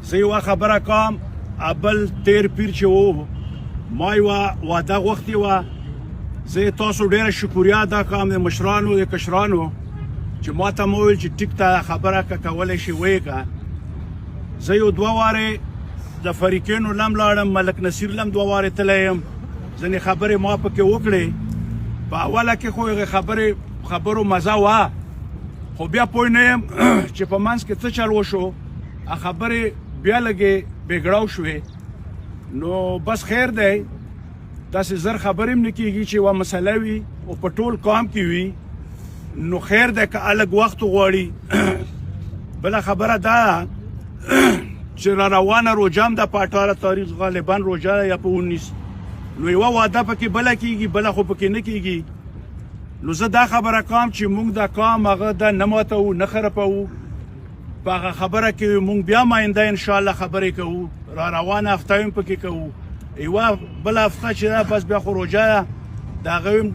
زه یوه خبره کوم بل تیر پیر چې و ما یوه واده غوښتې وه زه تاسو ډېره شکریا ادا کوم د مشرانو د کشرانو چې ما ته مو ویل چې ټیک ته خبره که کولی شي ویې که زه یو دوه وارې د فریقینو لم لاړم ملک نصیر لم دوه وارې تللی یم ځینې خبرې ما پکې وکړې په اوله کې خو هغې خبرو مزه وه خو بیا پوه نه یم چې په منځ کې څه چل وشو خبرې بیا لږې بېګړاو شوې نو بس خیر دی داسې زر خبرې هم نه کېږي چې یوه مسله وي او په ټول قام کې وي نو خیر دی که الګ وخت غواړي بله خبره دا ده چې را روانه روژه هم ده په 18 تاریخ غالبا روژه ده یا په 19 نو یوه واده پکې بله کېږي بله خو پکې نه کېږي نو زه دا خبره کوم چې موږ دا قام هغه ده نه ماتوو نه خرپوو په هغه خبره کې موږ بیا ماینده انشاءالله خبرې کوو را روانه هفته هم پکې کوو یوه بله هفته چې ده بس بیا خو روژه ده د هغه هم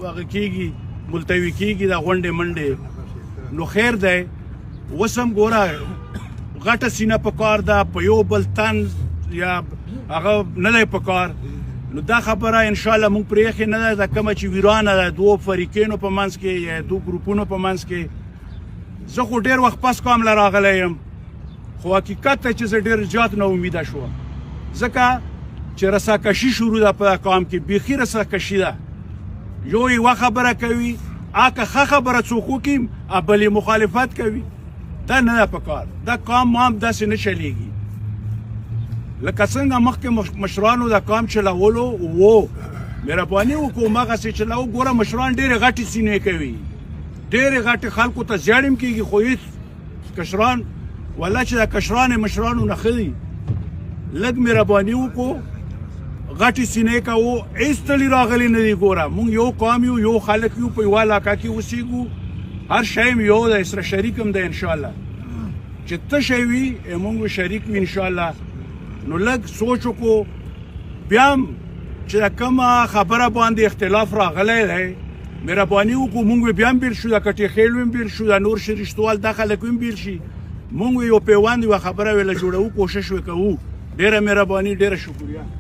هغه کېږي ملتوي کېږي د غونډې منډې نو خیر دی اوس هم ګوره غټه سینه په کار ده په یو بل تن یا هغه نه دی په کار نو دا خبره انشاءالله موږ پرې ایښې نه ده دا کومه چې ویرانه ده دوو فریقینو په منځ کې یا دوو ګروپونو په منځ کې زه خو ډېر وخت پس قام له راغلی یم خو حقیقت ته چې زه ډېر زیات نا امیده شوم ځکه چې رساکشي شروع ده په قام کې بیخي رساکشي ده یو یوه خبره کوي که ښه خبره څوک وکړي بل یې مخالفت کوي دا نه ده په کار دا قام ما هم داسې نه چلیږي لکه څنګه مخکې مشرانو د قام چلولو و مهرباني وکړو هماغسې چلو ګوره مشران ډېرې غټې سینې کوي ډېرې غټې خلکو ته زیاړ هم کېږي خو هېڅ کشران والله چې د کشران مشرانو نه ښه دي لږ مهرباني وکړو غټې سینې کوو هېڅ تلي راغلي نه دي ګوره مونږ یو قام یو یو خلک یو په یوه علاقه کې اوسېږو هر شی هم یو دی سره شریک هم دی انشاءالله چې ته شی وي مونږ شریک وي انشاءالله نو لږ سوچ وکړو بیا هم چې د کومه خبره باندې اختلاف راغلی دی مهرباني وکړو مونږ بیا هم بیل شو د کټې خیل هم بیل شو د نور شریشتوال دا خلک هم بیل شي مونږ یو پیوند یوه خبره ویله جوړوو کوشش وکوو ډېره مهرباني ډېره شکریه